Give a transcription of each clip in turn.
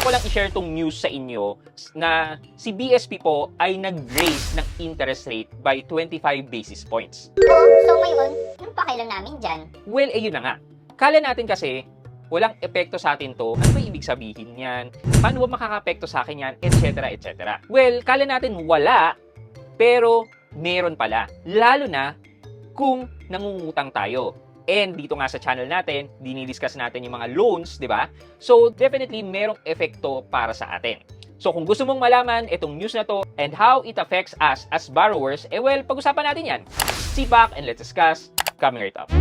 ko lang i-share tong news sa inyo na si BSP po ay nag-raise ng interest rate by 25 basis points. So ngayon, yung pakailan namin dyan? Well, yun na nga. Kala natin kasi, walang epekto sa atin to. Ano ba ibig sabihin yan? Paano ba makaka-epekto sa akin yan? Etc. etc. Well, kala natin wala, pero meron pala. Lalo na kung nangungutang tayo. And dito nga sa channel natin, dinidiscuss natin yung mga loans, di ba? So, definitely, merong epekto para sa atin. So, kung gusto mong malaman itong news na to and how it affects us as borrowers, well, pag-usapan natin yan. Sit back and let's discuss. Coming right up.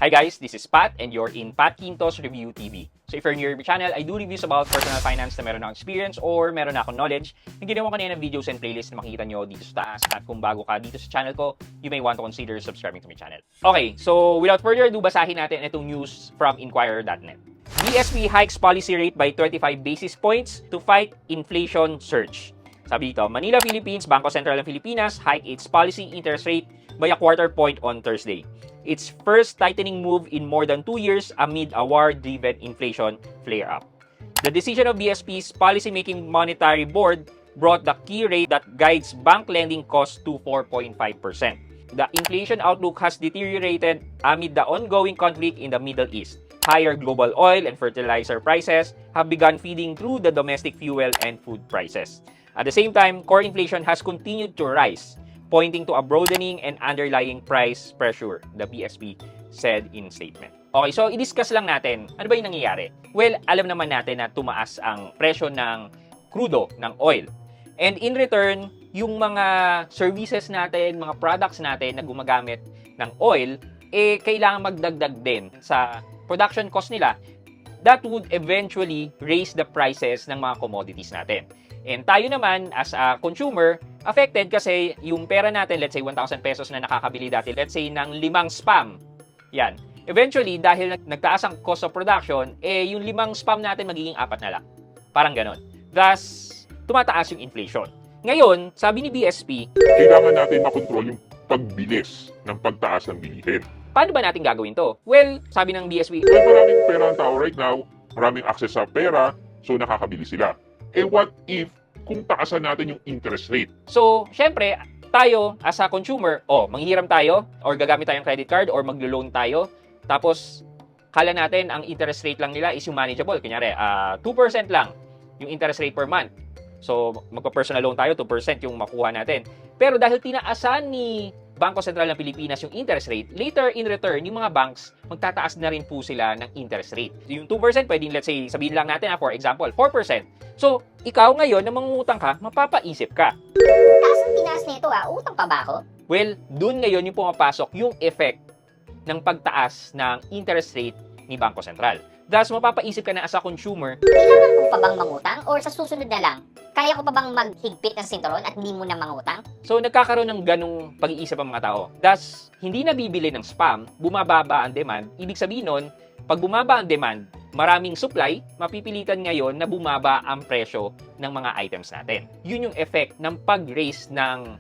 Hi guys, this is Pat and you're in Pat Quintos Review TV. So if you're new to my channel, I do reviews about personal finance na meron akong experience or meron akong knowledge. Yung ginawa ko kanina ng videos and playlists na makikita nyo dito sa taas. At kung bago ka dito sa channel ko, you may want to consider subscribing to my channel. Okay, so without further ado, basahin natin itong news from Inquirer.net. BSP hikes policy rate by 25 basis points to fight inflation surge. Sabi dito, Manila, Philippines, Bangko Sentral ng Pilipinas hike its policy interest rate by a quarter point on Thursday. Its first tightening move in more than 2 years amid a war-driven inflation flare-up. The decision of BSP's Policymaking Monetary Board brought the key rate that guides bank lending costs to 4.5%. The inflation outlook has deteriorated amid the ongoing conflict in the Middle East. Higher global oil and fertilizer prices have begun feeding through the domestic fuel and food prices. At the same time, core inflation has continued to rise, pointing to a broadening and underlying price pressure, the BSP said in statement. Okay, so i-discuss lang natin, ano ba yung nangyayari? Well, alam naman natin na tumaas ang presyo ng crudo, ng oil. And in return, yung mga services natin, mga products natin na gumagamit ng oil, kailangan magdagdag din sa production cost nila. That would eventually raise the prices ng mga commodities natin. And tayo naman, as a consumer, affected kasi yung pera natin, let's say 1,000 pesos na nakakabili dati, let's say ng 5 spam. Yan. Eventually, dahil nagtaas ang cost of production, yung 5 spam natin magiging 4 na lang. Parang ganon. Thus, tumataas yung inflation. Ngayon, sabi ni BSP, kailangan natin makontrol yung pagbilis ng pagtaas ng bilihin. paano ba natin gagawin to? Well, sabi ng BSP, Well, maraming pera ang tao right now, maraming access sa pera, so nakakabili sila. What if kung taasan natin yung interest rate? so, syempre, tayo as a consumer, manghihiram tayo, or gagamit tayong credit card, or maglo-loan tayo, tapos, kala natin, ang interest rate lang nila is yung manageable. Kunyari, 2% lang yung interest rate per month. So, magpa-personal loan tayo, 2% yung makuha natin. Pero dahil tinaasan ni Bangko Sentral ng Pilipinas yung interest rate, later in return, yung mga banks, magtataas na rin po sila ng interest rate. Yung 2%, pwedeng let's say, sabihin lang natin for example, 4%. So, ikaw ngayon na mangungutang ka, mapapaisip ka. Taas ang tinaas nito utang pa ba ako? Well, dun ngayon yung pumapasok yung effect ng pagtaas ng interest rate ni Bangko Sentral. Thus, mapapaisip ka na as a consumer, Kailangan ko pa bang mangutang or sa susunod na lang? Kaya ko pa bang maghigpit ng sinturon at hindi mo na mangutang? so nagkakaroon ng ganong pag-iisip ang mga tao. Thus, hindi nabibili ng spam, bumababa ang demand. Ibig sabihin nun, pag bumaba ang demand, maraming supply, mapipilitan ngayon na bumaba ang presyo ng mga items natin. Yun yung effect ng pag-raise ng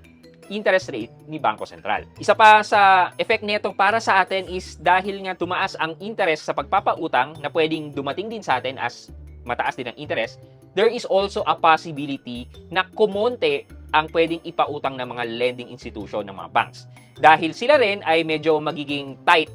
interest rate ni Bangko Sentral. Isa pa sa effect nito para sa atin is dahil nga tumaas ang interest sa pagpapautang na pwedeng dumating din sa atin as mataas din ang interest, there is also a possibility na kumonte ang pwedeng ipautang ng mga lending institution ng mga banks. Dahil sila rin ay medyo magiging tight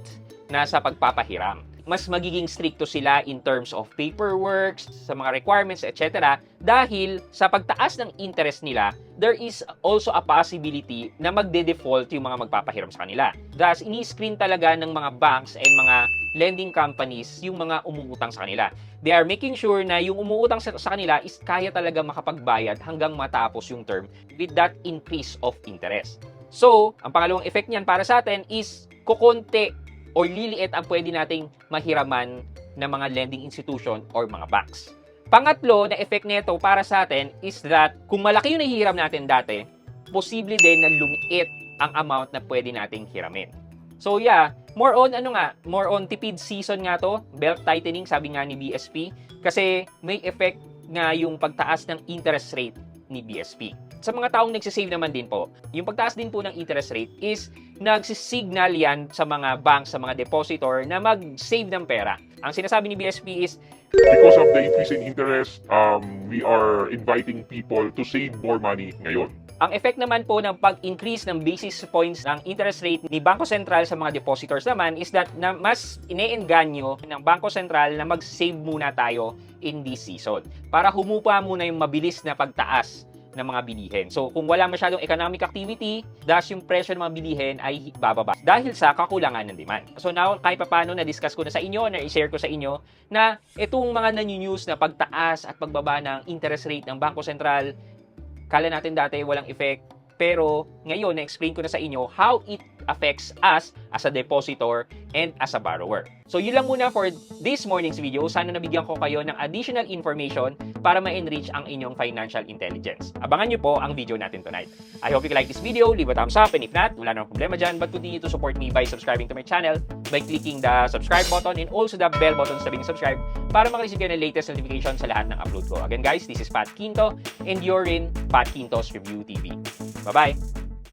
na sa pagpapahiram. Mas magiging stricto sila in terms of paperwork, sa mga requirements, etc. Dahil sa pagtaas ng interest nila, there is also a possibility na magde-default yung mga magpapahiram sa kanila. Thus, ini-screen talaga ng mga banks and mga lending companies yung mga umuutang sa kanila. They are making sure na yung umuutang sa kanila is kaya talaga makapagbayad hanggang matapos yung term with that increase of interest. So, ang pangalawang effect niyan para sa atin is kukonti o liliit ang pwede nating mahiraman ng mga lending institution or mga banks. Pangatlo na effect nito para sa atin is that kung malaki yung nahihiram natin dati, posible din na lumiit ang amount na pwede nating hiramin. So yeah, more on tipid season nga to, belt tightening sabi nga ni BSP, kasi may effect nga yung pagtaas ng interest rate ni BSP. Sa mga taong nagsisave naman din po, yung pagtaas din po ng interest rate is nagsisignal yan sa mga banks, sa mga depositor na mag-save ng pera. Ang sinasabi ni BSP is, Because of the increase in interest, we are inviting people to save more money ngayon. ang effect naman po ng pag-increase ng basis points ng interest rate ni Bangko Sentral sa mga depositors naman is that na mas ine-engganyo ng Bangko Sentral na mag-save muna tayo in this season para humupa muna yung mabilis na pagtaas ng mga bilihin. So, kung wala masyadong economic activity, thus yung presyo ng mga bilihin ay bababa dahil sa kakulangan ng demand. So now, kahit paano na-discuss ko na sa inyo, na-share ko sa inyo na itong mga nanyu-news na pagtaas at pagbaba ng interest rate ng Bangko Sentral, kala natin dati walang effect, pero ngayon, na-explain ko na sa inyo how it affects us as a depositor and as a borrower. So yun lang muna for this morning's video. Sana nabigyan ko kayo ng additional information para ma-enrich ang inyong financial intelligence. Abangan nyo po ang video natin tonight. I hope you like this video, leave a thumbs up, and if not, wala namang problema dyan, but continue to support me by subscribing to my channel by clicking the subscribe button and also the bell button sa sabing subscribe para makareceive kayo ng latest notification sa lahat ng upload ko. Again guys, this is Pat Quinto and you're in Pat Quinto's Review TV. Bye-bye!